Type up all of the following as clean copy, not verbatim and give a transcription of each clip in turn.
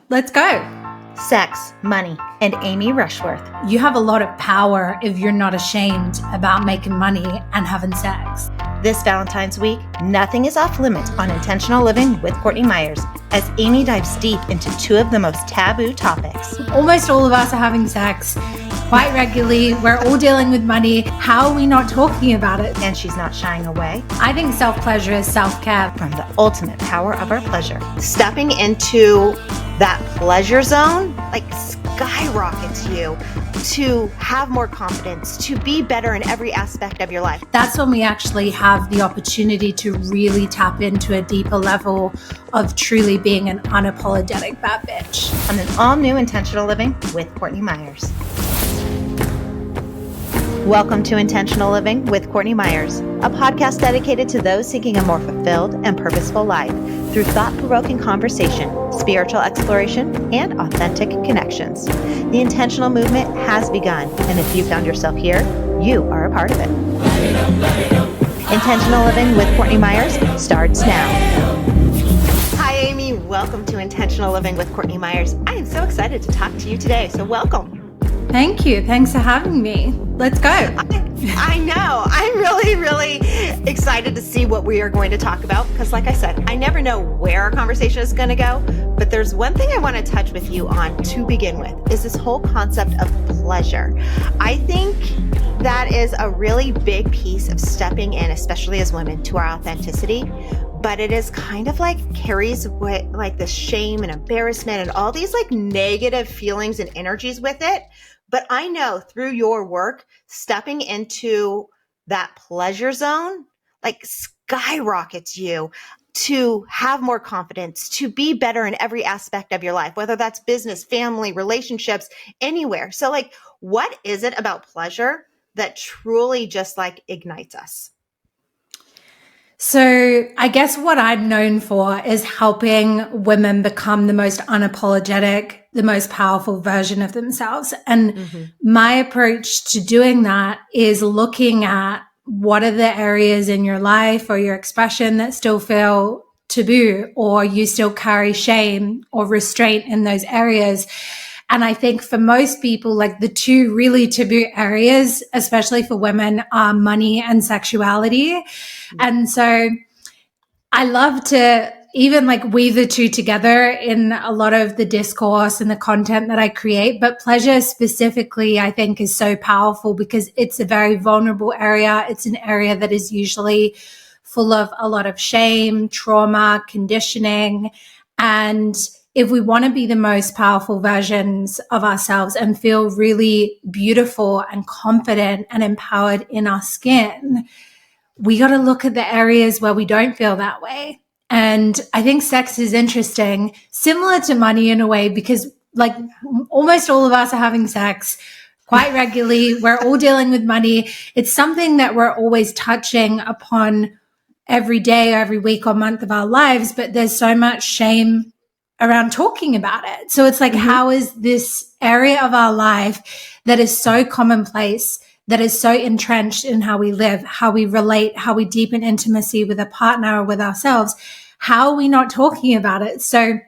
Let's go. Sex, money, and Amy Rushworth. You have a lot of power if you're not ashamed about making money and having sex. This Valentine's week, nothing is off limits on Intentional Living with Courtney Meyers as Amy dives deep into two of the most taboo topics. Almost all of us are having sex quite regularly. We're all dealing with money. How are we not talking about it? And she's not shying away. I think self-pleasure is self-care. From the ultimate power of our pleasure. Stepping into that pleasure zone, skyrockets you to have more confidence, to be better in every aspect of your life. That's when we actually have the opportunity to really tap into a deeper level of truly being an unapologetic bad bitch. On an all-new Intentional Living with Courtney Meyers. Welcome to Intentional Living with Courtney Meyers, a podcast dedicated to those seeking a more fulfilled and purposeful life through thought-provoking conversation, spiritual exploration, and authentic connections. The intentional movement has begun, and if you found yourself here, you are a part of it. Intentional Living with Courtney Meyers starts now. Hi, Amy. Welcome to Intentional Living with Courtney Meyers. I am so excited to talk to you today, so welcome. Thank you. Thanks for having me. Let's go. I know. I'm really excited to see what we are going to talk about because, like I said, I never know where our conversation is going to go. But there's one thing I want to touch with you on to begin with is this whole concept of pleasure. I think that is a really big piece of stepping in, especially as women, to our authenticity. But it is kind of carries with the shame and embarrassment and all these negative feelings and energies with it. But I know through your work, stepping into that pleasure zone, skyrockets you to have more confidence, to be better in every aspect of your life, whether that's business, family, relationships, anywhere. So what is it about pleasure that truly just ignites us? So I guess what I'm known for is helping women become the most unapologetic, the most powerful version of themselves. And my approach to doing that is looking at what are the areas in your life or your expression that still feel taboo, or you still carry shame or restraint in those areas. And I think for most people, the two really taboo areas, especially for women, are money and sexuality. And so I love to even weave the two together in a lot of the discourse and the content that I create. But pleasure specifically, I think, is so powerful because it's a very vulnerable area. It's an area that is usually full of a lot of shame, trauma, conditioning. And if we want to be the most powerful versions of ourselves and feel really beautiful and confident and empowered in our skin, we got to look at the areas where we don't feel that way. And I think sex is interesting, similar to money in a way, because almost all of us are having sex quite regularly. We're all dealing with money. It's something that we're always touching upon every day, every week or month of our lives, but there's so much shame around talking about it. So it's how is this area of our life that is so commonplace, that is so entrenched in how we live, how we relate, how we deepen intimacy with a partner or with ourselves, how are we not talking about it? So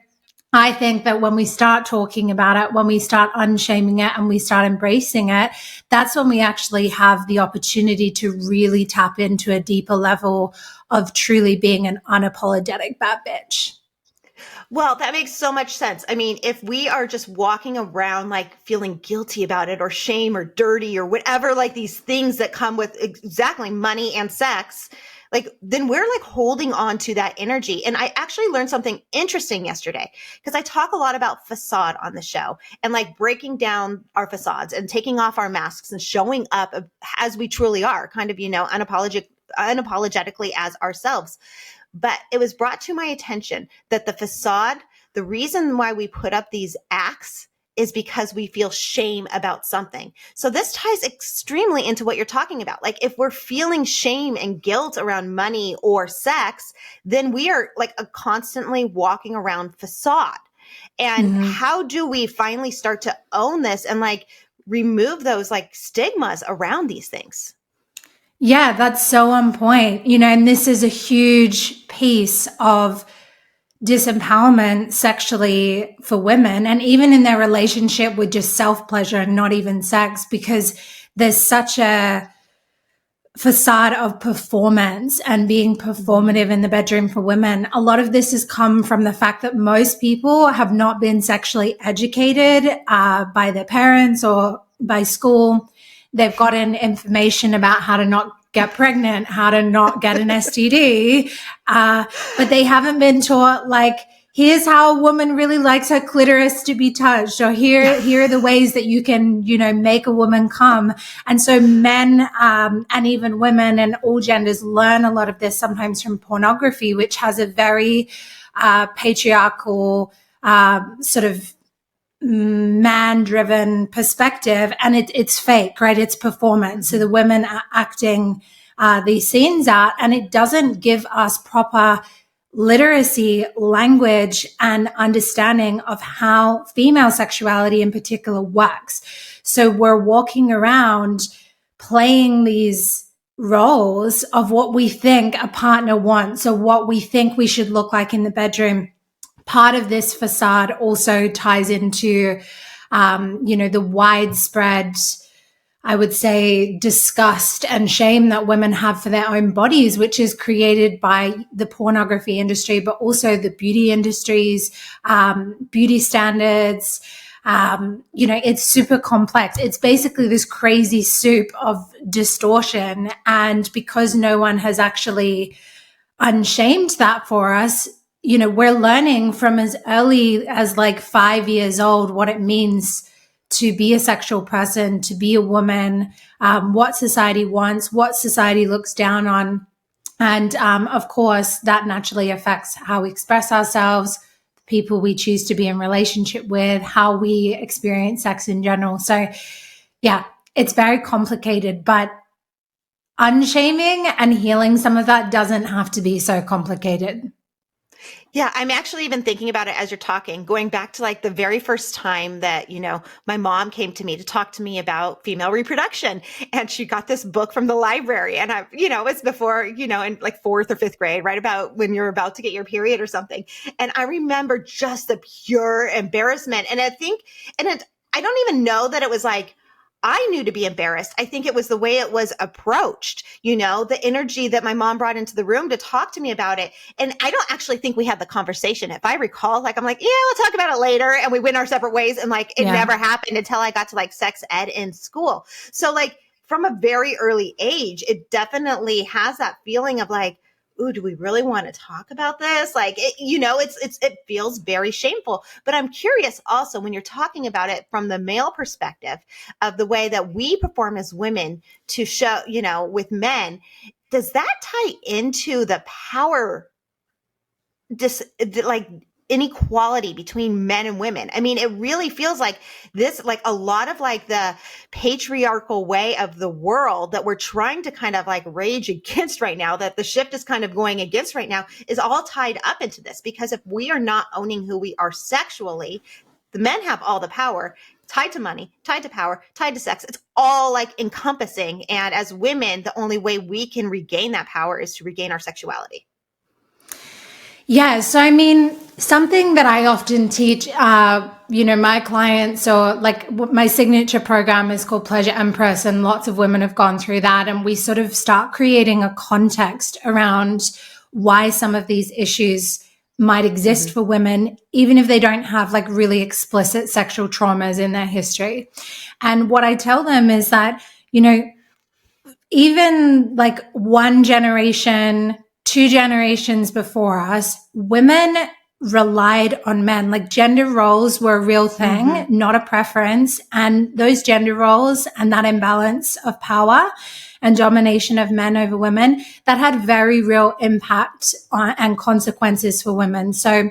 I think that when we start talking about it, when we start unshaming it and we start embracing it, that's when we actually have the opportunity to really tap into a deeper level of truly being an unapologetic bad bitch. Well, that makes so much sense. I mean, if we are just walking around feeling guilty about it or shame or dirty or whatever, these things that come with exactly money and sex, then we're holding on to that energy. And I actually learned something interesting yesterday because I talk a lot about facade on the show and breaking down our facades and taking off our masks and showing up as we truly are, kind of, unapologetically as ourselves. But it was brought to my attention that the facade, the reason why we put up these acts is because we feel shame about something. So this ties extremely into what you're talking about. If we're feeling shame and guilt around money or sex, then we are constantly walking around facade. And how do we finally start to own this and remove those stigmas around these things? Yeah, that's so on point. And this is a huge piece of disempowerment sexually for women, and even in their relationship with just self-pleasure and not even sex, because there's such a facade of performance and being performative in the bedroom for women. A lot of this has come from the fact that most people have not been sexually educated by their parents or by school. They've gotten information about how to not get pregnant, how to not get an STD, but they haven't been taught, like, here's how a woman really likes her clitoris to be touched, or here are the ways that you can, make a woman come. And so men and even women and all genders learn a lot of this sometimes from pornography, which has a very patriarchal sort of man-driven perspective, and it's fake, right? It's performance. So the women are acting these scenes out, and it doesn't give us proper literacy, language, and understanding of how female sexuality in particular works. So we're walking around playing these roles of what we think a partner wants, or what we think we should look like in the bedroom. Part of this facade also ties into, the widespread, I would say, disgust and shame that women have for their own bodies, which is created by the pornography industry, but also the beauty industries, beauty standards. It's super complex. It's basically this crazy soup of distortion. And because no one has actually unshamed that for us, we're learning from as early as like 5 years old what it means to be a sexual person, to be a woman, what society wants, what society looks down on. And of course, that naturally affects how we express ourselves, the people we choose to be in relationship with, how we experience sex in general. So yeah, it's very complicated, but unshaming and healing some of that doesn't have to be so complicated. Yeah, I'm actually even thinking about it as you're talking, going back to like the very first time that, my mom came to me to talk to me about female reproduction, and she got this book from the library. And it was before, in like 4th or 5th grade, right about when you're about to get your period or something. And I remember just the pure embarrassment. And I don't even know that it was like, I knew to be embarrassed. I think it was the way it was approached, the energy that my mom brought into the room to talk to me about it. And I don't actually think we had the conversation. If I recall, like, I'm like, yeah, we'll talk about it later. And we went our separate ways. And like, it never happened until I got to like sex ed in school. So like from a very early age, it definitely has that feeling of like, ooh, do we really want to talk about this? Like, it feels very shameful. But I'm curious also when you're talking about it from the male perspective of the way that we perform as women to show, with men, does that tie into the power, inequality between men and women? I mean, it really feels like this, like a lot of like the patriarchal way of the world that we're trying to kind of like rage against right now, that the shift is kind of going against right now, is all tied up into this. Because if we are not owning who we are sexually, the men have all the power, tied to money, tied to power, tied to sex. It's all like encompassing. And as women, the only way we can regain that power is to regain our sexuality. Yeah. So, I mean, something that I often teach, my clients, or like my signature program is called Pleasure Empress, and lots of women have gone through that. And we sort of start creating a context around why some of these issues might exist for women, even if they don't have like really explicit sexual traumas in their history. And what I tell them is that, even like one generation, 2 generations before us, women relied on men. Like gender roles were a real thing, not a preference. And those gender roles and that imbalance of power and domination of men over women, that had very real impact on, and consequences for women. So,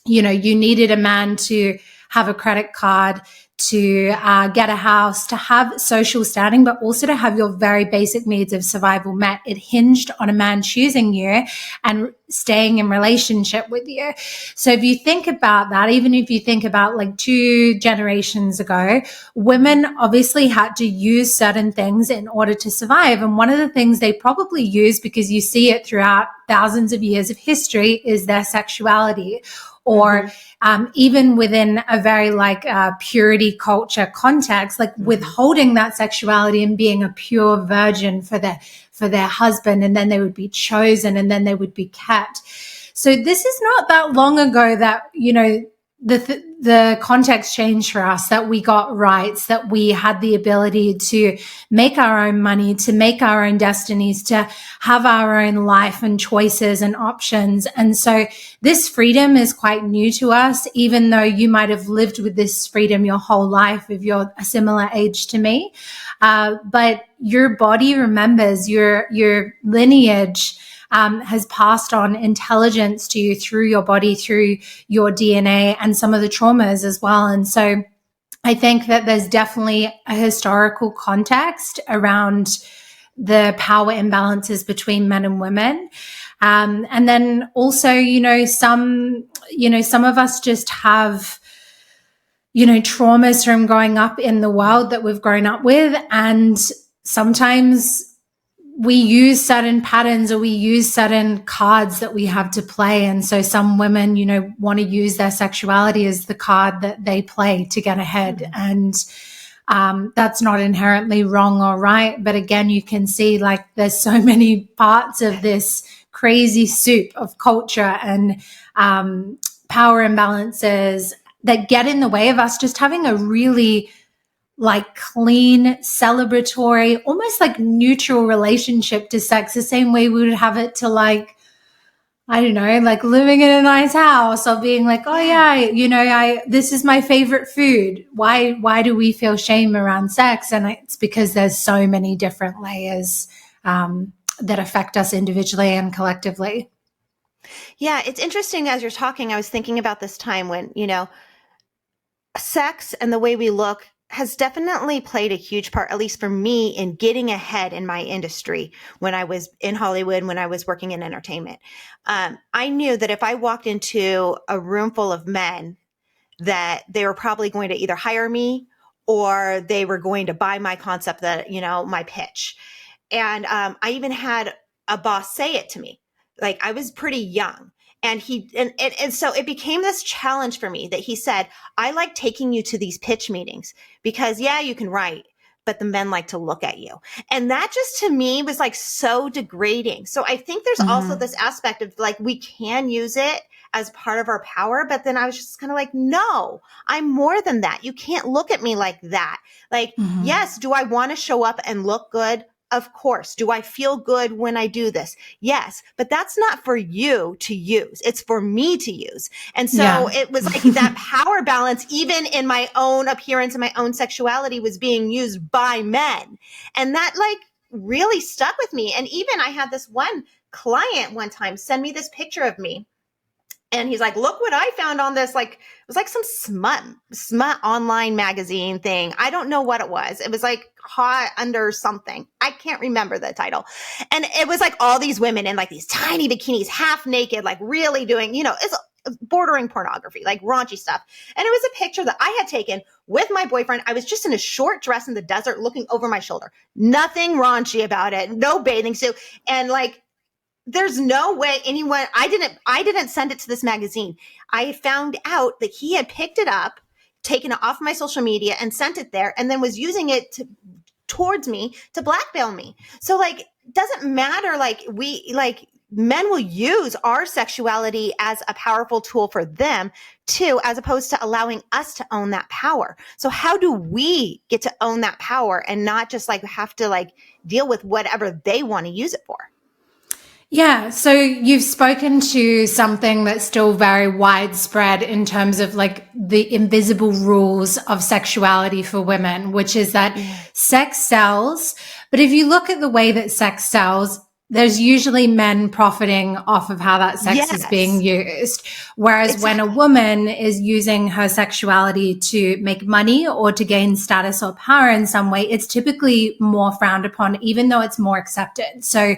you needed a man to have a credit card, to get a house, to have social standing, but also to have your very basic needs of survival met. It hinged on a man choosing you and staying in relationship with you. So if you think about that, even if you think about like 2 generations ago, women obviously had to use certain things in order to survive. And one of the things they probably use, because you see it throughout thousands of years of history, is their sexuality. Or even within a very like purity culture context, like withholding that sexuality and being a pure virgin for their husband, and then they would be chosen and then they would be kept. So this is not that long ago that, you know, the context changed for us, that we got rights, that we had the ability to make our own money, to make our own destinies, to have our own life and choices and options. And so this freedom is quite new to us, even though you might have lived with this freedom your whole life if you're a similar age to me. But your body remembers, your lineage has passed on intelligence to you through your body, through your DNA, and some of the traumas as well. And so I think that there's definitely a historical context around the power imbalances between men and women. And then also, some of us just have, traumas from growing up in the world that we've grown up with. And sometimes we use certain patterns, or we use certain cards that we have to play. And so some women, want to use their sexuality as the card that they play to get ahead. And that's not inherently wrong or right. But again, you can see like there's so many parts of this crazy soup of culture and power imbalances that get in the way of us just having a really like clean, celebratory, almost like neutral relationship to sex, the same way we would have it to like, I don't know, like living in a nice house, or being like, oh yeah, this is my favorite food. Why do we feel shame around sex? And it's because there's so many different layers that affect us individually and collectively. Yeah, it's interesting as you're talking, I was thinking about this time when, sex and the way we look has definitely played a huge part, at least for me, in getting ahead in my industry when I was in Hollywood, when I was working in entertainment. I knew that if I walked into a room full of men, that they were probably going to either hire me or they were going to buy my concept, that, my pitch. And I even had a boss say it to me. Like, I was pretty young. And so it became this challenge for me that he said, I like taking you to these pitch meetings because you can write, but the men like to look at you. And that just to me was like so degrading. So I think there's also this aspect of like, we can use it as part of our power. But then I was just kind of like, no, I'm more than that. You can't look at me like that. Like, yes, do I want to show up and look good? Of course. Do I feel good when I do this? Yes. But that's not for you to use. It's for me to use. And so it was like that power balance, even in my own appearance and my own sexuality, was being used by men. And that like really stuck with me. And even I had this one client one time send me this picture of me. And he's like, look what I found on this, like, it was like some smut online magazine thing. I don't know what it was. It was like Hot Under something. I can't remember the title. And it was like all these women in like these tiny bikinis, half naked, like really doing, it's bordering pornography, like raunchy stuff. And it was a picture that I had taken with my boyfriend. I was just in a short dress in the desert looking over my shoulder. Nothing raunchy about it. No bathing suit. And like, there's no way anyone, I didn't send it to this magazine. I found out that he had picked it up, taken it off my social media and sent it there, and then was using it towards me to blackmail me. So like, doesn't matter. Like men will use our sexuality as a powerful tool for them too, as opposed to allowing us to own that power. So how do we get to own that power and not just like have to like deal with whatever they want to use it for? Yeah. So you've spoken to something that's still very widespread in terms of like the invisible rules of sexuality for women, which is that sex sells. But if you look at the way that sex sells, there's usually men profiting off of how that sex is being used. Whereas when a woman is using her sexuality to make money or to gain status or power in some way, it's typically more frowned upon, even though it's more accepted. So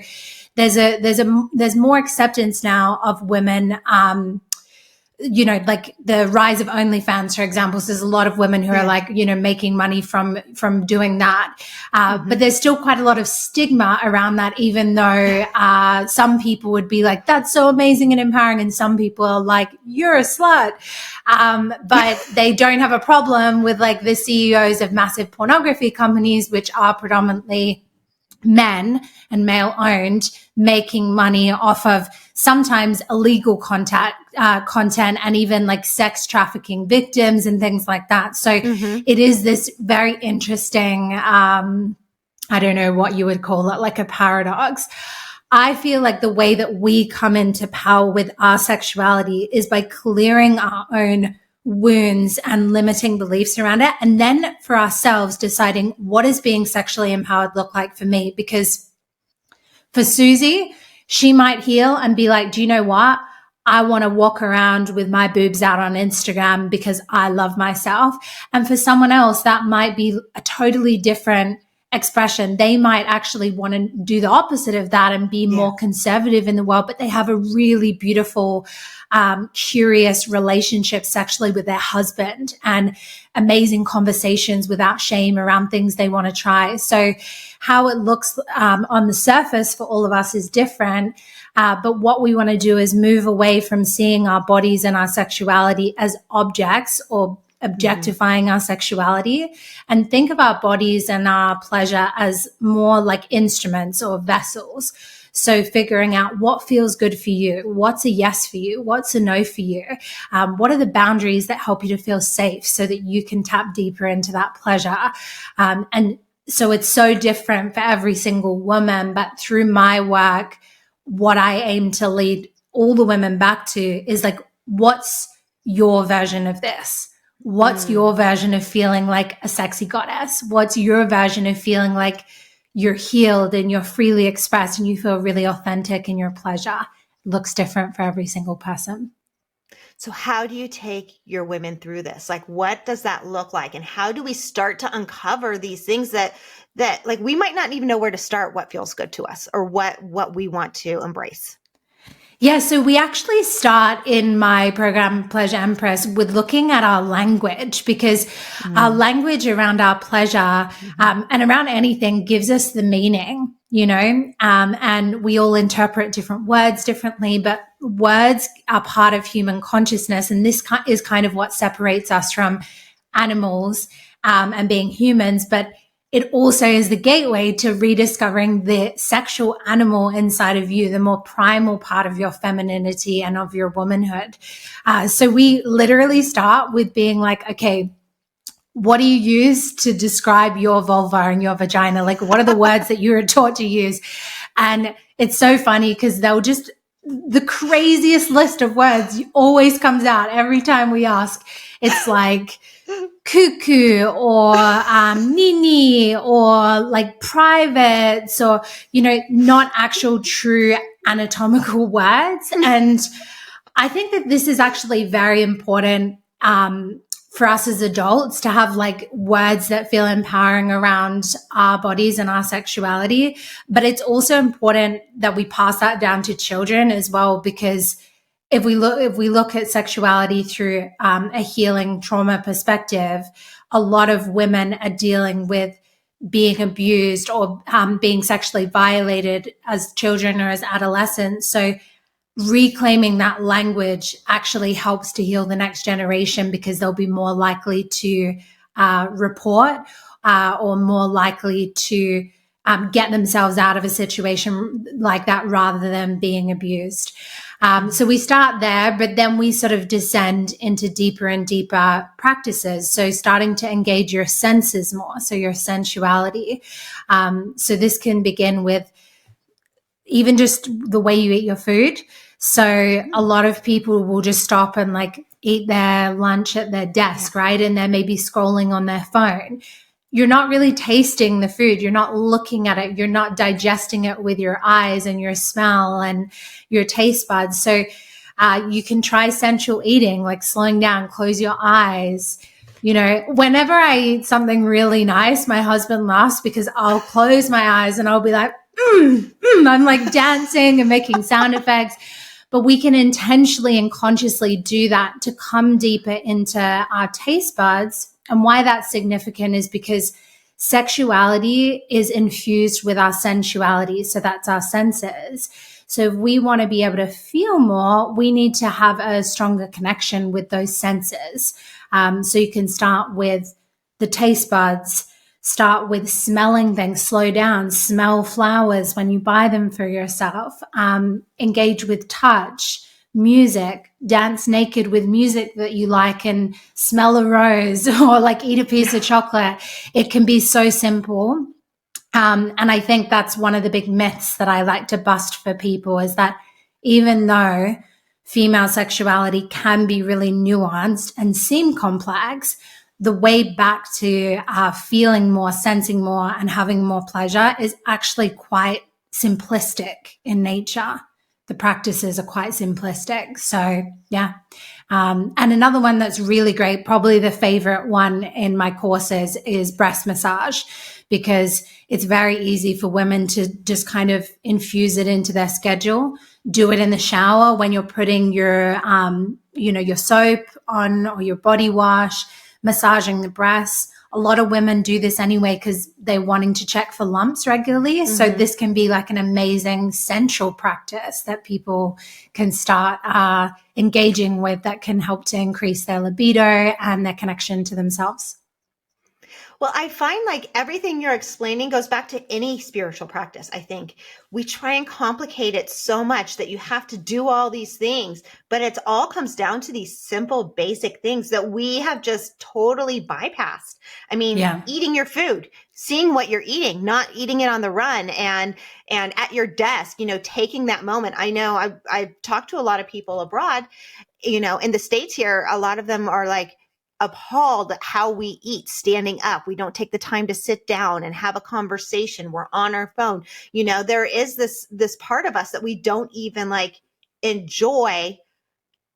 there's more acceptance now of women, you know, like the rise of OnlyFans, for example. So there's a lot of women who are like, you know, making money from doing that. But there's still quite a lot of stigma around that, even though some people would be like, that's so amazing and empowering. And some people are like, you're a slut. But they don't have a problem with like the CEOs of massive pornography companies, which are predominantly men and male owned, making money off of sometimes illegal content and even like sex trafficking victims and things like that. So it is this very interesting, I don't know what you would call it, like a paradox. I feel like the way that we come into power with our sexuality is by clearing our own wounds and limiting beliefs around it. And then for ourselves deciding, what does being sexually empowered look like for me? Because for Susie, she might heal and be like, do you know what? I want to walk around with my boobs out on Instagram because I love myself. And for someone else, that might be a totally different expression. They might actually want to do the opposite of that and be more conservative in the world, but they have a really beautiful, curious relationship sexually with their husband and amazing conversations without shame around things they want to try. So how it looks on the surface for all of us is different. But what we want to do is move away from seeing our bodies and our sexuality as objects or objectifying our sexuality, and think of our bodies and our pleasure as more like instruments or vessels. So figuring out what feels good for you, what's a yes for you, what's a no for you, what are the boundaries that help you to feel safe so that you can tap deeper into that pleasure. And so it's so different for every single woman, but through my work, what I aim to lead all the women back to is like, what's your version of this? What's your version of feeling like a sexy goddess? What's your version of feeling like you're healed and you're freely expressed and you feel really authentic in your pleasure? It looks different for every single person. So how do you take your women through this? Like, what does that look like? And how do we start to uncover these things that like we might not even know where to start, what feels good to us or what we want to embrace? Yeah, so we actually start in my program, Pleasure Empress, with looking at our language, because our language around our pleasure and around anything gives us the meaning, you know, and we all interpret different words differently, but words are part of human consciousness. And this is kind of what separates us from animals and being humans. But it also is the gateway to rediscovering the sexual animal inside of you, the more primal part of your femininity and of your womanhood. So we literally start with being like, okay, what do you use to describe your vulva and your vagina? Like, what are the words that you were taught to use? And it's so funny because the craziest list of words always comes out every time we ask. It's like cuckoo or nini or like privates or, you know, not actual true anatomical words. And I think that this is actually very important for us as adults to have like words that feel empowering around our bodies and our sexuality. But it's also important that we pass that down to children as well, because if we look at sexuality through a healing trauma perspective, a lot of women are dealing with being abused or being sexually violated as children or as adolescents. So reclaiming that language actually helps to heal the next generation, because they'll be more likely to report or more likely to get themselves out of a situation like that rather than being abused. So we start there, but then we sort of descend into deeper and deeper practices. So starting to engage your senses more, so your sensuality. So this can begin with even just the way you eat your food. So a lot of people will just stop and like eat their lunch at their desk, right? And they're maybe scrolling on their phone. you're not really tasting the food. You're not looking at it. You're not digesting it with your eyes and your smell and your taste buds. So you can try sensual eating, like slowing down, close your eyes. Whenever I eat something really nice, my husband laughs because I'll close my eyes and I'll be like, I'm like dancing and making sound effects. But we can intentionally and consciously do that to come deeper into our taste buds. And why that's significant is because sexuality is infused with our sensuality. So that's our senses. So if we want to be able to feel more, we need to have a stronger connection with those senses. So you can start with the taste buds, start with smelling things, slow down, smell flowers when you buy them for yourself, engage with touch, music, dance naked with music that you like and smell a rose or like eat a piece of chocolate. It can be so simple. And I think that's one of the big myths that I like to bust for people is that even though female sexuality can be really nuanced and seem complex, the way back to feeling more, sensing more, and having more pleasure is actually quite simplistic in nature. The practices are quite simplistic. So, yeah. And another one that's really great, probably the favorite one in my courses, is breast massage, because it's very easy for women to just kind of infuse it into their schedule. Do it in the shower when you're putting your, your soap on or your body wash, massaging the breasts. A lot of women do this anyway because they're wanting to check for lumps regularly. Mm-hmm. So this can be like an amazing sensual practice that people can start engaging with that can help to increase their libido and their connection to themselves. Well, I find like everything you're explaining goes back to any spiritual practice. I think we try and complicate it so much that you have to do all these things, but it all comes down to these simple, basic things that we have just totally bypassed. I mean, Eating your food, seeing what you're eating, not eating it on the run and at your desk, taking that moment. I know I've talked to a lot of people abroad, in the States here, a lot of them are like, appalled at how we eat standing up. We don't take the time to sit down and have a conversation. We're on our phone. There is this part of us that we don't even like enjoy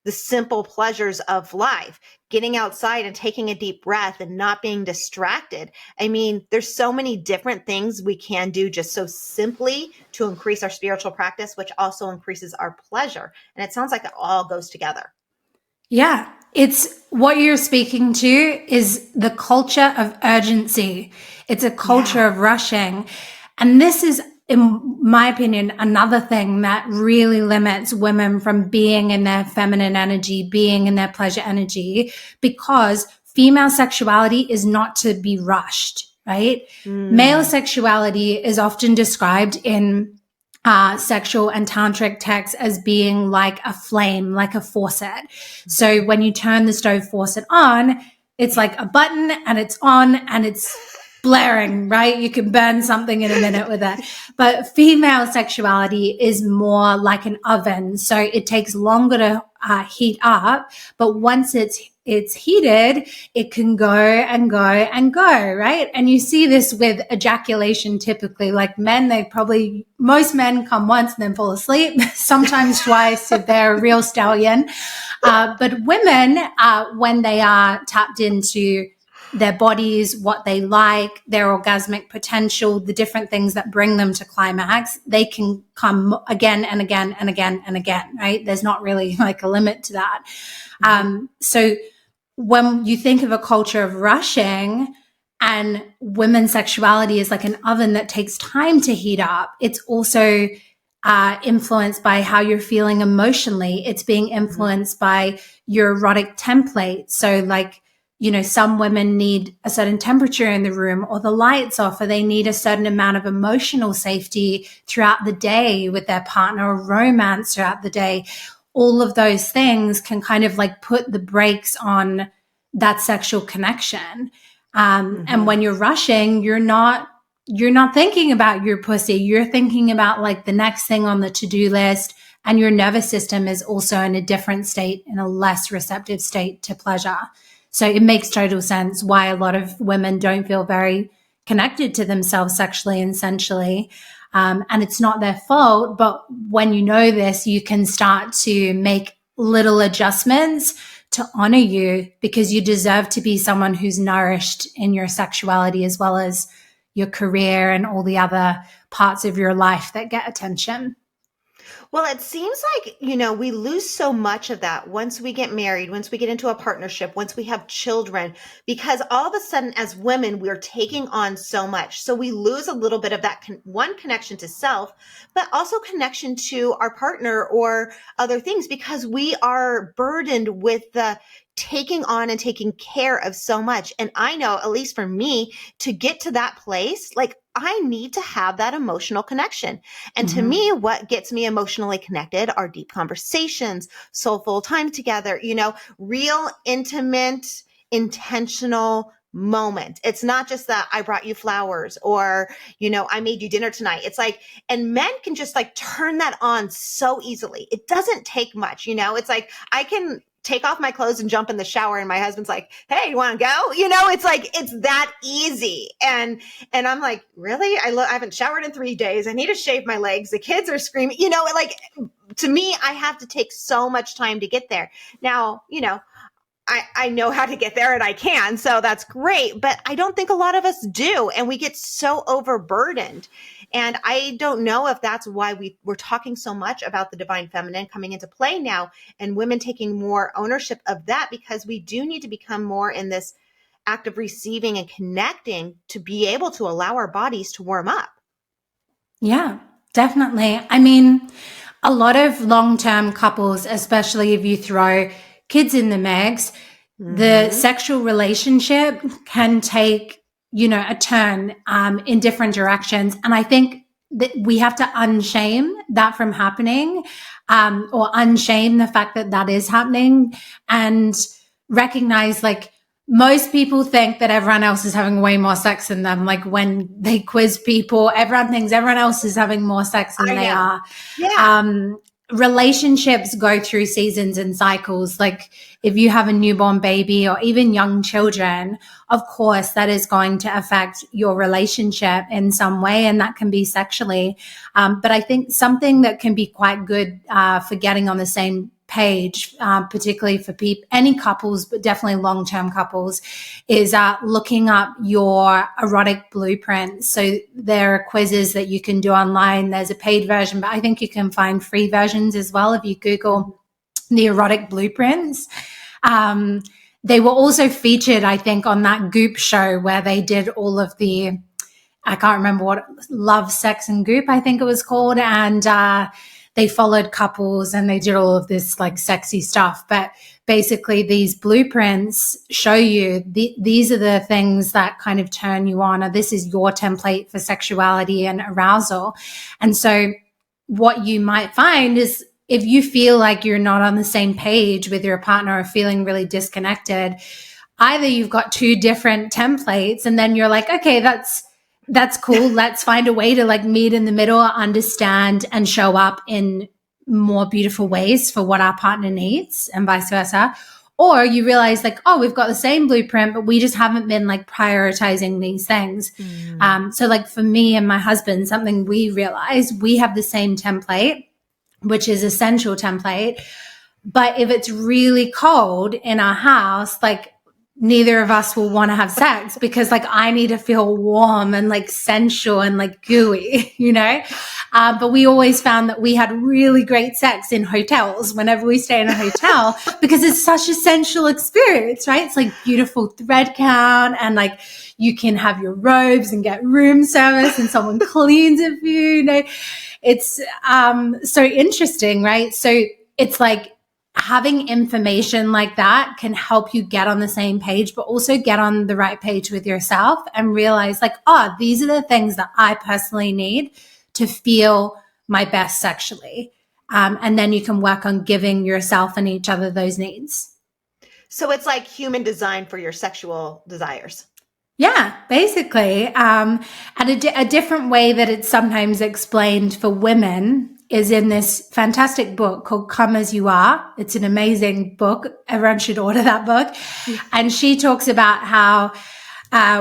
the simple pleasures of life, getting outside and taking a deep breath and not being distracted. I mean, there's so many different things we can do just so simply to increase our spiritual practice, which also increases our pleasure. And it sounds like it all goes together. Yeah. It's what you're speaking to is the culture of urgency. It's a culture of rushing. And this is, in my opinion, another thing that really limits women from being in their feminine energy, being in their pleasure energy, because female sexuality is not to be rushed, right? Male sexuality is often described in sexual and tantric texts as being like a flame, like a faucet. So when you turn the stove faucet on, it's like a button and it's on and it's blaring, right? You can burn something in a minute with it. But female sexuality is more like an oven. So it takes longer to heat up, but once it's heated, it can go and go and go, right? And you see this with ejaculation typically. Like men, most men come once and then fall asleep, sometimes twice if they're a real stallion. But women, when they are tapped into their bodies, what they like, their orgasmic potential, the different things that bring them to climax, they can come again and again and again and again, right? There's not really like a limit to that. So when you think of a culture of rushing and women's sexuality is like an oven that takes time to heat up, it's also influenced by how you're feeling emotionally. It's being influenced by your erotic template. So like, some women need a certain temperature in the room or the lights off, or they need a certain amount of emotional safety throughout the day with their partner, or romance throughout the day. All of those things can kind of like put the brakes on that sexual connection. And when you're rushing, you're not thinking about your pussy. You're thinking about like the next thing on the to-do list, and your nervous system is also in a different state, in a less receptive state to pleasure. So it makes total sense why a lot of women don't feel very connected to themselves sexually and sensually. And it's not their fault, but when you know this, you can start to make little adjustments to honor you, because you deserve to be someone who's nourished in your sexuality as well as your career and all the other parts of your life that get attention. Well, it seems like, we lose so much of that once we get married, once we get into a partnership, once we have children, because all of a sudden as women, we're taking on so much. So we lose a little bit of that connection to self, but also connection to our partner or other things, because we are burdened with the taking on and taking care of so much. And I know, at least for me, to get to that place, like I need to have that emotional connection. And to me, what gets me emotionally connected are deep conversations, soulful time together, real intimate, intentional moment. It's not just that I brought you flowers or, I made you dinner tonight. It's like, and men can just like turn that on so easily. It doesn't take much, it's like I can take off my clothes and jump in the shower and my husband's like, hey, you want to go? It's like, it's that easy. And I'm like, really? I haven't showered in 3 days. I need to shave my legs. The kids are screaming, like to me, I have to take so much time to get there. Now, I know how to get there and I can, so that's great, but I don't think a lot of us do. And we get so overburdened. And I don't know if that's why we're talking so much about the divine feminine coming into play now and women taking more ownership of that, because we do need to become more in this act of receiving and connecting to be able to allow our bodies to warm up. Yeah, definitely. I mean, a lot of long-term couples, especially if you throw kids in the mix, the sexual relationship can take, a turn in different directions. And I think that we have to unshame that from happening, or unshame the fact that that is happening, and recognize, like, most people think that everyone else is having way more sex than them. Like when they quiz people, everyone thinks everyone else is having more sex than they are. Yeah. Relationships go through seasons and cycles. Like if you have a newborn baby or even young children, of course, that is going to affect your relationship in some way, and that can be sexually. But I think something that can be quite good for getting on the same page, particularly for any couples, but definitely long-term couples, is looking up your erotic blueprint. So there are quizzes that you can do online. There's a paid version, but I think you can find free versions as well if you Google the erotic blueprints. They were also featured, I think, on that Goop show where they did all of the, I can't remember what, Love, Sex, and Goop, I think it was called. And they followed couples and they did all of this like sexy stuff. But basically these blueprints show you these are the things that kind of turn you on, or this is your template for sexuality and arousal. And so what you might find is, if you feel like you're not on the same page with your partner or feeling really disconnected, either you've got two different templates and then you're like, okay, that's cool. Let's find a way to like meet in the middle, understand, and show up in more beautiful ways for what our partner needs, and vice versa. Or you realize like, oh, we've got the same blueprint, but we just haven't been like prioritizing these things. So like for me and my husband, something we realized, we have the same template, which is a sensual template. But if it's really cold in our house, like neither of us will want to have sex, because like I need to feel warm and like sensual and like gooey, but we always found that we had really great sex in hotels whenever we stay in a hotel because it's such a sensual experience, right? It's like beautiful thread count, and like you can have your robes and get room service and someone cleans it for you, It's so interesting, right? So it's like having information like that can help you get on the same page, but also get on the right page with yourself and realize like, oh, these are the things that I personally need to feel my best sexually. And then you can work on giving yourself and each other those needs. So it's like human design for your sexual desires. Yeah, basically. And a different way that it's sometimes explained for women is in this fantastic book called Come As You Are. It's an amazing book. Everyone should order that book. And she talks about how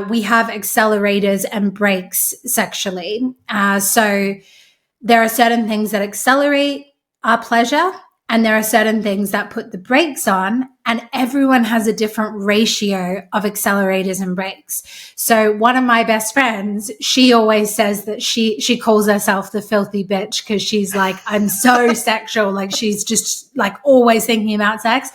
we have accelerators and brakes sexually. So there are certain things that accelerate our pleasure, and there are certain things that put the brakes on, and everyone has a different ratio of accelerators and brakes. So one of my best friends, she always says that she calls herself the filthy bitch because she's like, I'm so sexual. Like she's just like always thinking about sex.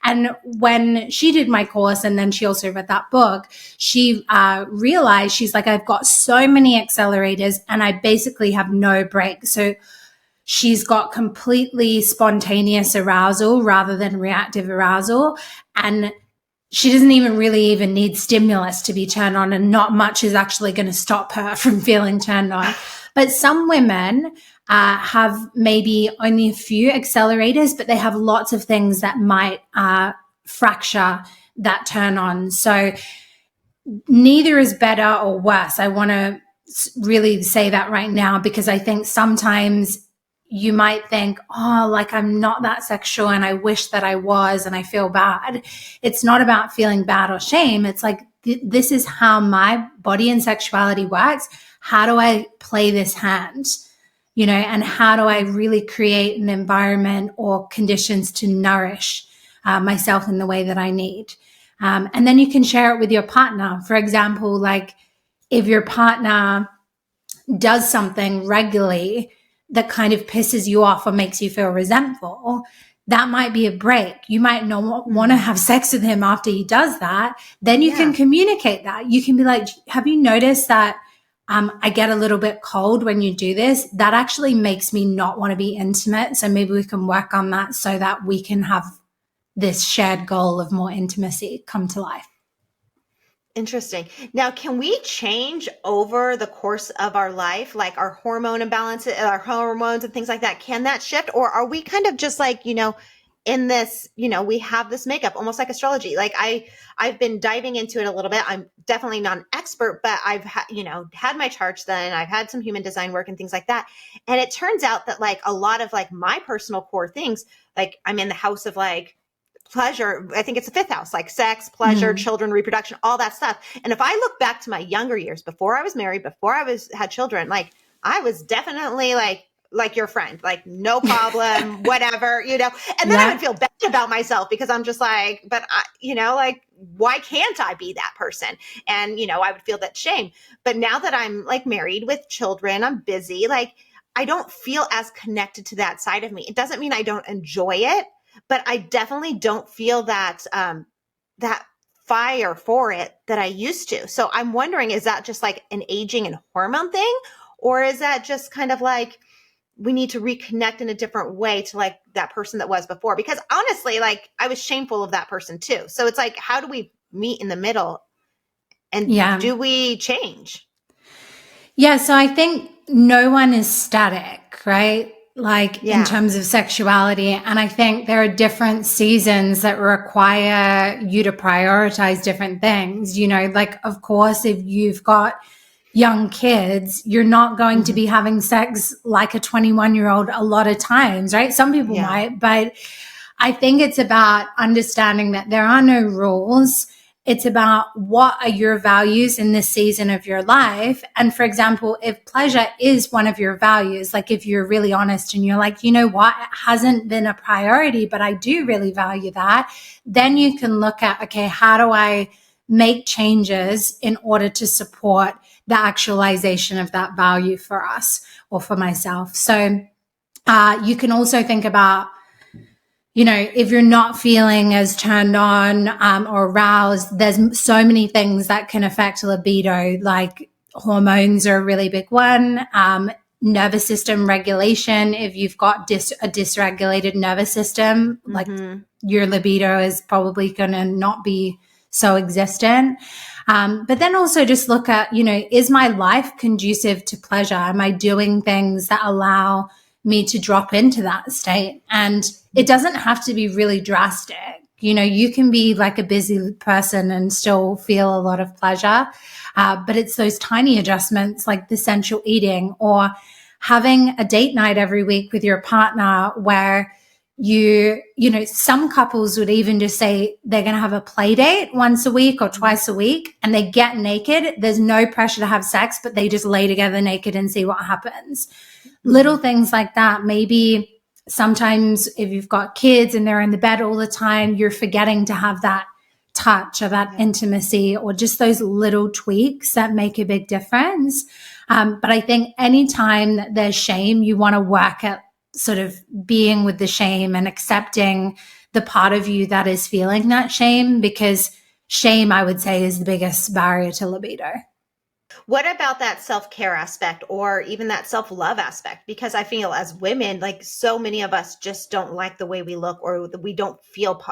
And when she did my course and then she also read that book, she realized, she's like, I've got so many accelerators and I basically have no brakes. So she's got completely spontaneous arousal rather than reactive arousal. And she doesn't even need stimulus to be turned on, and not much is actually going to stop her from feeling turned on. But some women have maybe only a few accelerators, but they have lots of things that might fracture that turn on. So neither is better or worse. I want to really say that right now, because I think sometimes you might think, oh, like I'm not that sexual and I wish that I was and I feel bad. It's not about feeling bad or shame. It's like, this is how my body and sexuality works. How do I play this hand? You know, and how do I really create an environment or conditions to nourish myself in the way that I need? And then you can share it with your partner. For example, like if your partner does something regularly that kind of pisses you off or makes you feel resentful, that might be a break. You might not want to have sex with him after he does that. Then you can communicate that. You can be like, have you noticed that I get a little bit cold when you do this? That actually makes me not want to be intimate. So maybe we can work on that so that we can have this shared goal of more intimacy come to life. Interesting. Now, can we change over the course of our life, like our hormone imbalances, our hormones and things like that? Can that shift? Or are we kind of just like, you know, in this, you know, we have this makeup almost like astrology. Like I've been diving into it a little bit. I'm definitely not an expert, but I've had my charts done. I've had some human design work and things like that. And it turns out that like a lot of like my personal core things, like I'm in the house of like pleasure. I think it's the fifth house, like sex, pleasure, children, reproduction, all that stuff. And if I look back to my younger years, before I was married, before I had children, like I was definitely like your friend, like no problem, whatever, you know. And then I would feel bad about myself because I'm just like, but I, you know, like, why can't I be that person? And, you know, I would feel that shame. But now that I'm like married with children, I'm busy, like I don't feel as connected to that side of me. It doesn't mean I don't enjoy it, but I definitely don't feel that, that fire for it that I used to. So I'm wondering, is that just like an aging and hormone thing? Or is that just kind of like, we need to reconnect in a different way to like that person that was before? Because honestly, like I was shameful of that person too. So it's like, how do we meet in the middle? And do we change? Yeah. So I think no one is static, right? Like in terms of sexuality. And I think there are different seasons that require you to prioritize different things. You know, like, of course, if you've got young kids, you're not going to be having sex like a 21-year-old a lot of times, right? Some people might, but I think it's about understanding that there are no rules. It's about what are your values in this season of your life. And for example, if pleasure is one of your values, like if you're really honest and you're like, you know what, it hasn't been a priority, but I do really value that, then you can look at, okay, how do I make changes in order to support the actualization of that value for us or for myself? So you can also think about, you know, if you're not feeling as turned on or aroused, there's so many things that can affect libido, like hormones are a really big one. Nervous system regulation. If you've got a dysregulated nervous system, like your libido is probably going to not be so existent. But then also just look at, you know, is my life conducive to pleasure? Am I doing things that allow me to drop into that state? And it doesn't have to be really drastic. You know, you can be like a busy person and still feel a lot of pleasure. But it's those tiny adjustments like the sensual eating or having a date night every week with your partner where some couples would even just say they're going to have a play date once a week or twice a week, and they get naked. There's no pressure to have sex, but they just lay together naked and see what happens. Little things like that. Maybe sometimes if you've got kids and they're in the bed all the time, you're forgetting to have that touch or that intimacy, or just those little tweaks that make a big difference. But I think anytime that there's shame, you want to work at sort of being with the shame and accepting the part of you that is feeling that shame, because shame, I would say, is the biggest barrier to libido. What about that self-care aspect or even that self-love aspect? Because I feel as women, like so many of us just don't like the way we look, or we don't feel,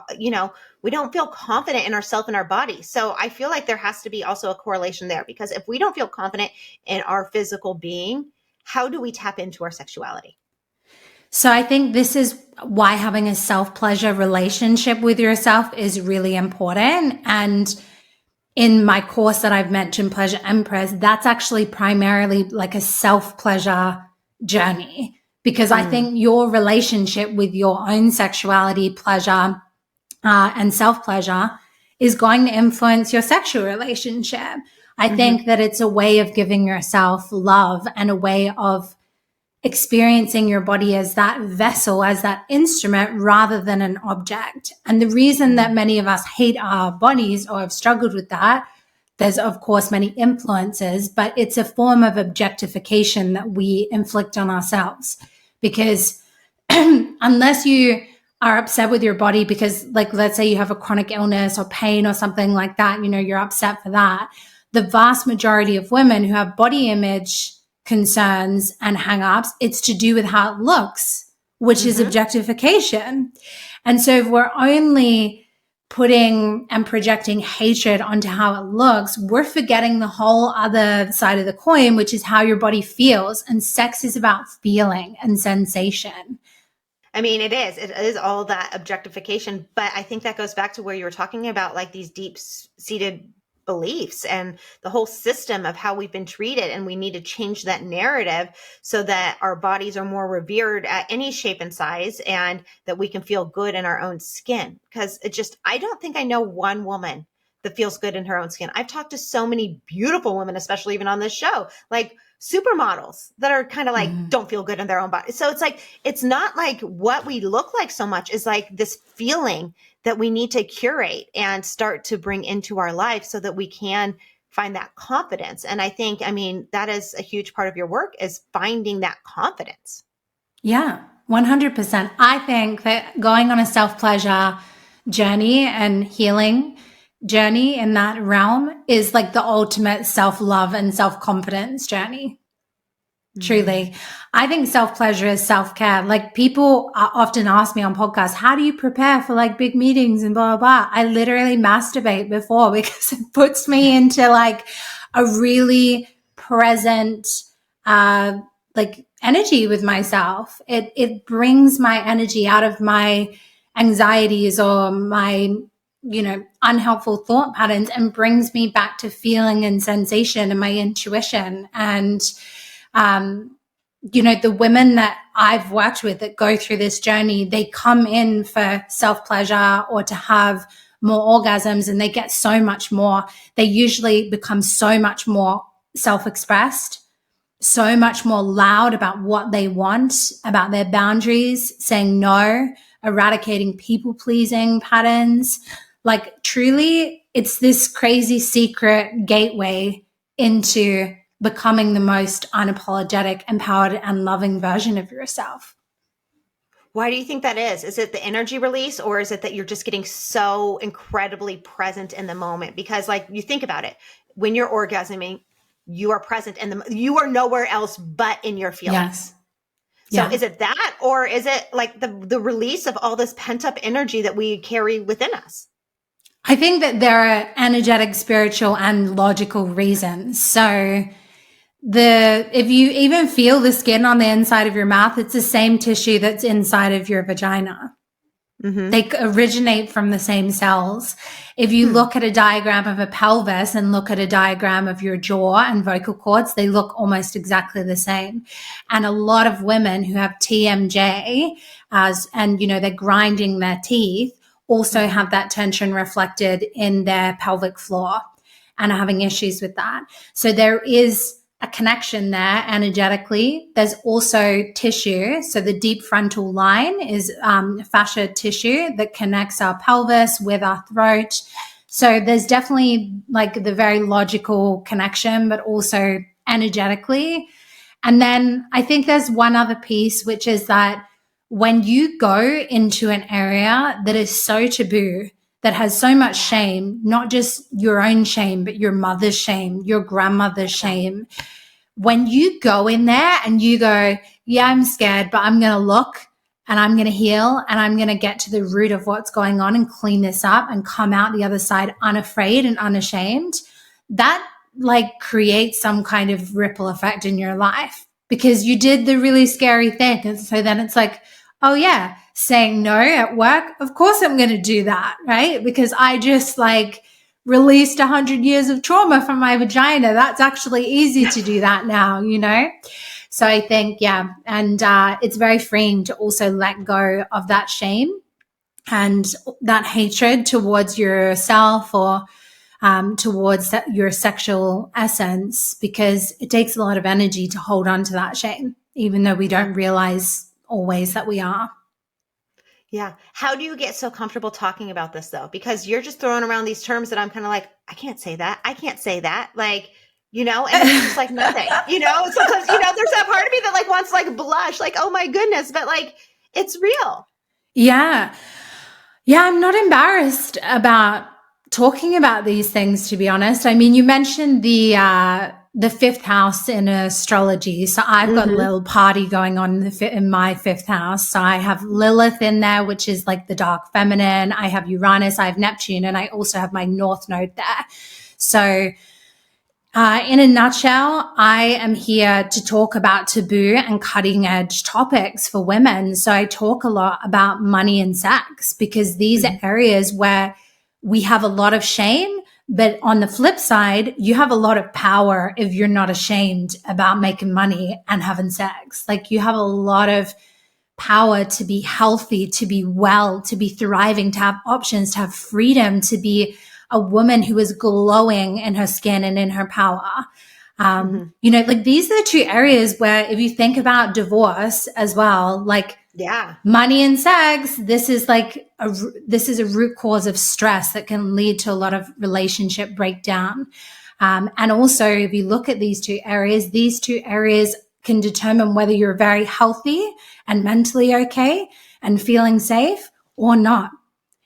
we don't feel confident in ourselves and our body. So I feel like there has to be also a correlation there, because if we don't feel confident in our physical being, how do we tap into our sexuality? So I think this is why having a self-pleasure relationship with yourself is really important. And in my course that I've mentioned, Pleasure Empress, that's actually primarily like a self-pleasure journey, because I think your relationship with your own sexuality, pleasure, and self-pleasure is going to influence your sexual relationship. I think that it's a way of giving yourself love and a way of experiencing your body as that vessel, as that instrument, rather than an object. And the reason that many of us hate our bodies or have struggled with that, there's of course many influences, but it's a form of objectification that we inflict on ourselves. Because unless you are upset with your body because, like, let's say you have a chronic illness or pain or something like that, you're upset for that. The vast majority of women who have body image concerns and hang-ups, it's to do with how it looks, which is objectification. And so if we're only putting and projecting hatred onto how it looks, we're forgetting the whole other side of the coin, which is how your body feels. And sex is about feeling and sensation. I mean, it is all that objectification, but I think that goes back to where you were talking about, like, these deep-seated beliefs and the whole system of how we've been treated. And we need to change that narrative so that our bodies are more revered at any shape and size, and that we can feel good in our own skin. Because I don't think I know one woman that feels good in her own skin. I've talked to so many beautiful women, especially even on this show, like supermodels that are kind of like, don't feel good in their own body. So it's like, it's not like what we look like so much, is like this feeling that we need to curate and start to bring into our life so that we can find that confidence. And I think, that is a huge part of your work, is finding that confidence. Yeah, 100%. I think that going on a self-pleasure journey and healing journey in that realm is like the ultimate self-love and self-confidence journey. Truly. I think self-pleasure is self-care. Like, people often ask me on podcasts, how do you prepare for like big meetings and blah, blah, blah. I literally masturbate before, because it puts me into like a really present, like energy with myself. It brings my energy out of my anxieties or my, unhelpful thought patterns, and brings me back to feeling and sensation and my intuition. And, the women that I've worked with that go through this journey, they come in for self-pleasure or to have more orgasms, and they get so much more. They usually become so much more self-expressed, so much more loud about what they want, about their boundaries, saying no, eradicating people-pleasing patterns. Like, truly, it's this crazy secret gateway into becoming the most unapologetic, empowered, and loving version of yourself. Why do you think that is? Is it the energy release, or is it that you're just getting so incredibly present in the moment? Because, like, you think about it, when you're orgasming, you are present and you are nowhere else but in your feelings. Yes. So is it that, or is it like the release of all this pent up energy that we carry within us? I think that there are energetic, spiritual, and logical reasons. So if you even feel the skin on the inside of your mouth, it's the same tissue that's inside of your vagina. They originate from the same cells. If you look at a diagram of a pelvis and look at a diagram of your jaw and vocal cords, they look almost exactly the same. And a lot of women who have TMJ and, they're grinding their teeth also have that tension reflected in their pelvic floor and are having issues with that. So there is a connection there energetically. There's also tissue. So the deep frontal line is fascia tissue that connects our pelvis with our throat. So there's definitely like the very logical connection, but also energetically. And then I think there's one other piece, which is that when you go into an area that is so taboo, that has so much shame, not just your own shame, but your mother's shame, your grandmother's shame. When you go in there and you go, yeah, I'm scared, but I'm going to look and I'm going to heal and I'm going to get to the root of what's going on and clean this up and come out the other side unafraid and unashamed, that like creates some kind of ripple effect in your life because you did the really scary thing. And so then it's like, oh yeah, saying no at work, of course I'm going to do that, right? Because I just like released 100 years of trauma from my vagina. That's actually easy to do that now, So I think, yeah, and it's very freeing to also let go of that shame and that hatred towards yourself or towards your sexual essence, because it takes a lot of energy to hold on to that shame, even though we don't realize always that we are. Yeah. How do you get so comfortable talking about this though? Because you're just throwing around these terms that I'm kind of like, I can't say that. I can't say that. Like, and it's just like nothing, sometimes, there's that part of me that like wants to like blush, like, oh my goodness, but like, it's real. Yeah. Yeah. I'm not embarrassed about talking about these things, to be honest. I mean, you mentioned the fifth house in astrology. So I've got a little party going on in my fifth house. So I have Lilith in there, which is like the dark feminine. I have Uranus, I have Neptune, and I also have my North Node there. So in a nutshell, I am here to talk about taboo and cutting edge topics for women. So I talk a lot about money and sex because these are areas where we have a lot of shame. But on the flip side, you have a lot of power if you're not ashamed about making money and having sex. Like you have a lot of power to be healthy, to be well, to be thriving, to have options, to have freedom, to be a woman who is glowing in her skin and in her power. Like these are the two areas where if you think about divorce as well, like money and sex, this is a root cause of stress that can lead to a lot of relationship breakdown. And also if you look at these two areas can determine whether you're very healthy and mentally okay and feeling safe or not.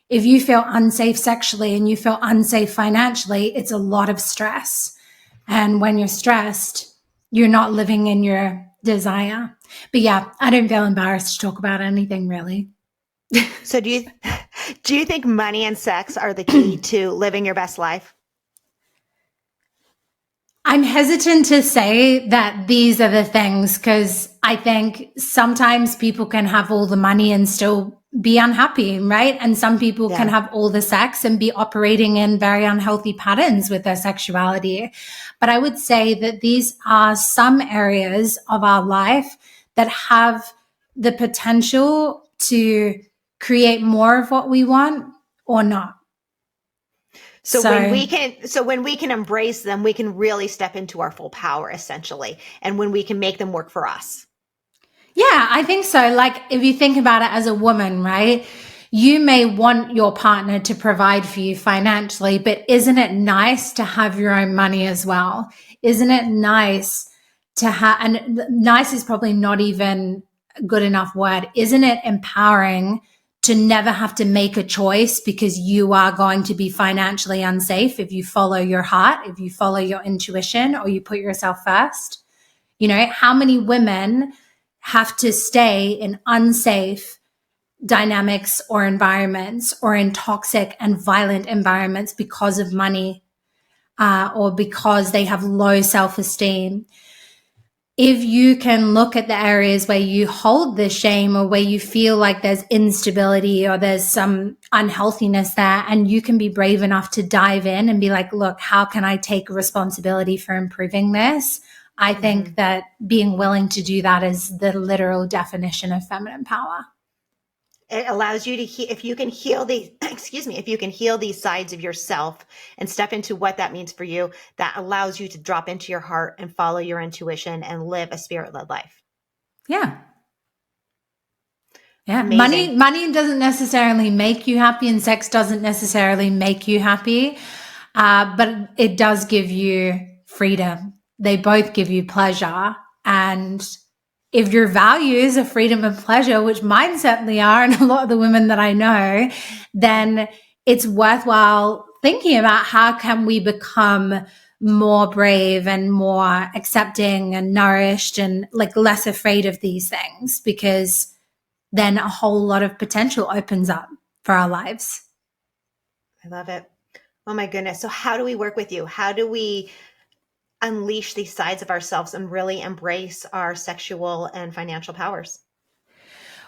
If you feel unsafe sexually and you feel unsafe financially, it's a lot of stress. And when you're stressed, you're not living in your desire. But yeah, I don't feel embarrassed to talk about anything really. So do you think money and sex are the key to living your best life? I'm hesitant to say that these are the things because I think sometimes people can have all the money and still be unhappy, right? And some people can have all the sex and be operating in very unhealthy patterns with their sexuality. But I would say that these are some areas of our life that have the potential to create more of what we want or not. So when we can embrace them, we can really step into our full power essentially. And when we can make them work for us. Yeah, I think so. Like if you think about it as a woman, right? You may want your partner to provide for you financially, but isn't it nice to have your own money as well? Isn't it nice to have, and nice is probably not even a good enough word. Isn't it empowering to never have to make a choice because you are going to be financially unsafe if you follow your heart, if you follow your intuition, or you put yourself first? How many women have to stay in unsafe dynamics or environments or in toxic and violent environments because of money or because they have low self-esteem? if you can look at the areas where you hold the shame or where you feel like there's instability or there's some unhealthiness there, and you can be brave enough to dive in and be like, look, how can I take responsibility for improving this? I think that being willing to do that is the literal definition of feminine power. It allows you to, if you can heal these, if you can heal these sides of yourself and step into what that means for you, that allows you to drop into your heart and follow your intuition and live a spirit-led life. Yeah. Yeah. Money doesn't necessarily make you happy, and sex doesn't necessarily make you happy. But it does give you freedom. They both give you pleasure. And if your values are freedom and pleasure, which mine certainly are, and a lot of the women that I know, then it's worthwhile thinking about how can we become more brave and more accepting and nourished and like less afraid of these things, because then a whole lot of potential opens up for our lives. I love it. Oh my goodness. So how do we work with you? How do we unleash these sides of ourselves and really embrace our sexual and financial powers?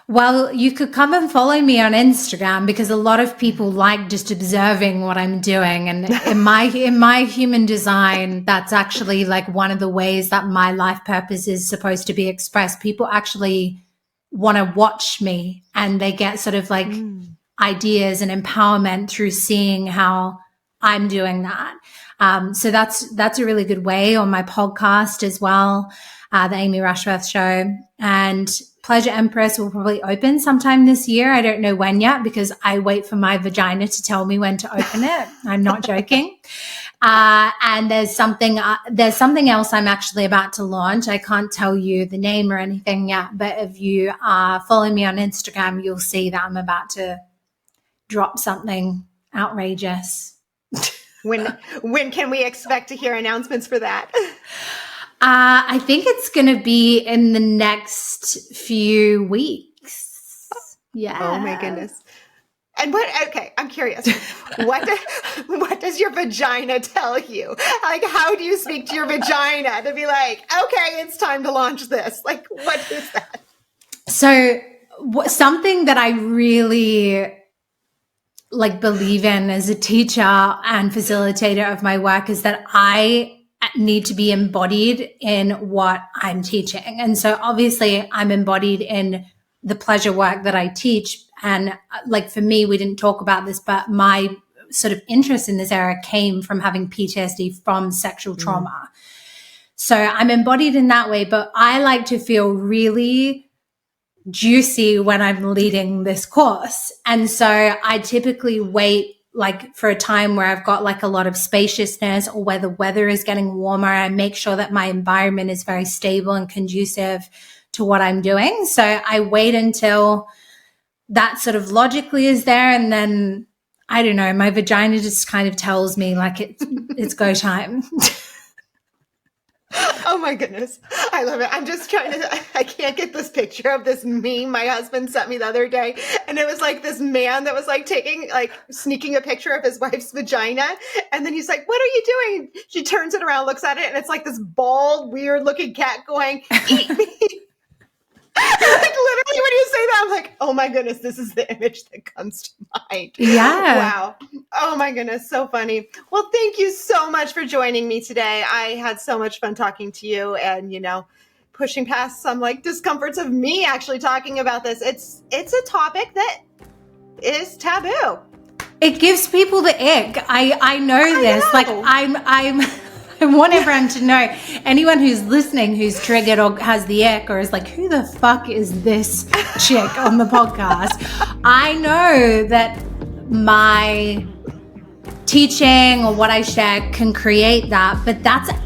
Well, you could come and follow me on Instagram, because a lot of people like just observing what I'm doing. And in my human design, that's actually like one of the ways that my life purpose is supposed to be expressed. People actually want to watch me, and they get sort of like ideas and empowerment through seeing how I'm doing that. So that's a really good way. On my podcast as well, the Amy Rushworth Show, and Pleasure Empress will probably open sometime this year. I don't know when yet, because I wait for my vagina to tell me when to open it. I'm not joking. And there's something else I'm actually about to launch. I can't tell you the name or anything yet, but if you follow me on Instagram, you'll see that I'm about to drop something outrageous. When can we expect to hear announcements for that? I think it's going to be in the next few weeks. Yeah. Oh my goodness. And okay, I'm curious. What does your vagina tell you? Like, how do you speak to your vagina to be like, okay, it's time to launch this? Like, what is that? So something that I really like believe in as a teacher and facilitator of my work is that I need to be embodied in what I'm teaching. And so obviously I'm embodied in the pleasure work that I teach. And like for me, we didn't talk about this, but my sort of interest in this area came from having PTSD from sexual trauma. So I'm embodied in that way, but I like to feel really juicy when I'm leading this course. And so I typically wait like for a time where I've got like a lot of spaciousness, or where the weather is getting warmer. I make sure that my environment is very stable and conducive to what I'm doing. So I wait until that sort of logically is there. And then, I don't know, my vagina just kind of tells me like it's go time. Oh my goodness. I love it. I'm just I can't get this picture of this meme my husband sent me the other day. And it was like this man that was like sneaking a picture of his wife's vagina. And then he's like, what are you doing? She turns it around, looks at it, and it's like this bald, weird looking cat going, eat me. Like literally when you say that, I'm like, oh my goodness, this is the image that comes to mind. Yeah. Wow. Oh my goodness. So funny. Well, thank you so much for joining me today. I had so much fun talking to you and, pushing past some like discomforts of me actually talking about this. It's a topic that is taboo. It gives people the ick. I know this. Like I want everyone to know, anyone who's listening who's triggered or has the ick or is like, who the fuck is this chick on the podcast? I know that my teaching or what I share can create that, but that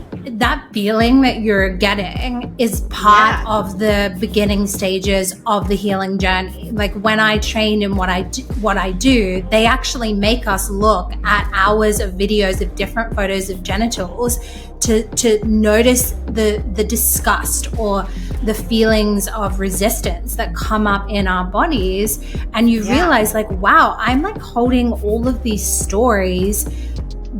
feeling that you're getting is part of the beginning stages of the healing journey. Like when I train in what I do, they actually make us look at hours of videos of different photos of genitals to notice the disgust or the feelings of resistance that come up in our bodies. And you realize like, wow, I'm like holding all of these stories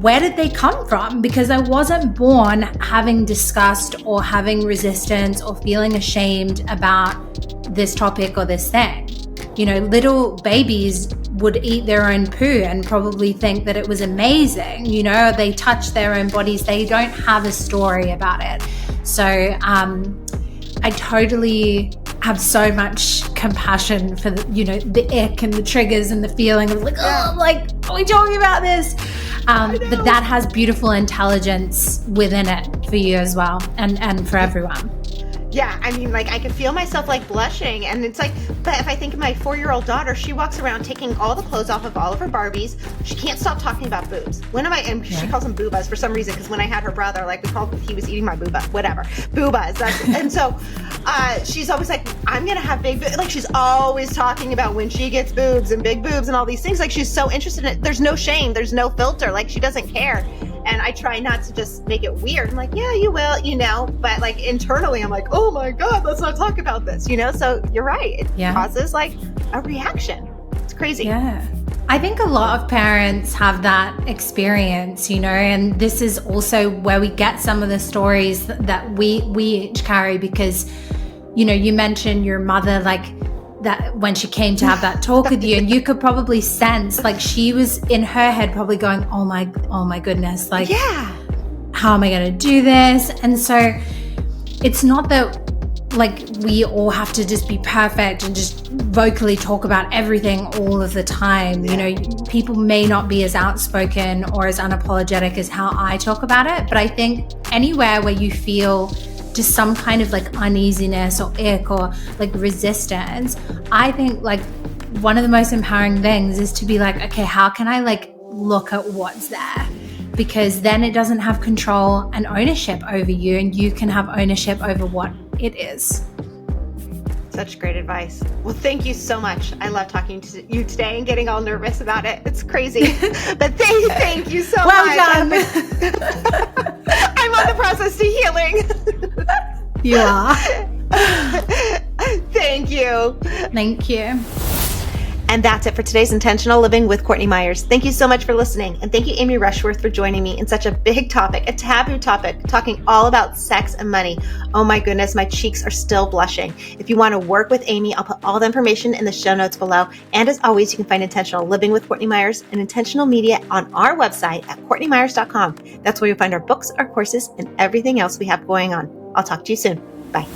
where did they come from? Because I wasn't born having disgust or having resistance or feeling ashamed about this topic or this thing. You know, little babies would eat their own poo and probably think that it was amazing. You know, they touch their own bodies. They don't have a story about it. So I totally have so much compassion for the, you know, the ick and the triggers and the feeling of like, oh, like, are we talking about this? But that has beautiful intelligence within it for you as well, and for everyone. Yeah, I mean, like, I can feel myself, like, blushing, and it's like, but if I think of my 4-year-old daughter, she walks around taking all the clothes off of all of her Barbies. She can't stop talking about boobs. She calls them boobas for some reason, because when I had her brother, like, he was eating my booba, whatever. Boobas. And so she's always like, I'm going to have big boobs. Like, she's always talking about when she gets boobs and big boobs and all these things. Like, she's so interested in it. There's no shame. There's no filter. Like, she doesn't care. And I try not to just make it weird. I'm like, yeah, you will, you know, but like internally I'm like, oh my God, let's not talk about this, you know? So you're right. It causes like a reaction. It's crazy. Yeah. I think a lot of parents have that experience, you know, and this is also where we get some of the stories that we each carry, because, you know, you mentioned your mother, like, that when she came to have that talk with you, and you could probably sense, like, she was in her head probably going, oh my goodness, like, how am I going to do this? And so it's not that, like, we all have to just be perfect and just vocally talk about everything all of the time. You know, people may not be as outspoken or as unapologetic as how I talk about it, but I think anywhere where you feel just some kind of like uneasiness or ick or like resistance, I think like one of the most empowering things is to be like, okay, how can I like look at what's there? Because then it doesn't have control and ownership over you, and you can have ownership over what it is. Such great advice. Well, thank you so much. I love talking to you today and getting all nervous about it. It's crazy. But thank you so much. Well done. I'm on the process to healing. You are. Thank you. Thank you. And that's it for today's Intentional Living with Courtney Meyers. Thank you so much for listening. And thank you, Amy Rushworth, for joining me in such a big topic, a taboo topic, talking all about sex and money. Oh my goodness, my cheeks are still blushing. If you want to work with Amy, I'll put all the information in the show notes below. And as always, you can find Intentional Living with Courtney Meyers and Intentional Media on our website at CourtneyMyers.com. That's where you'll find our books, our courses, and everything else we have going on. I'll talk to you soon. Bye.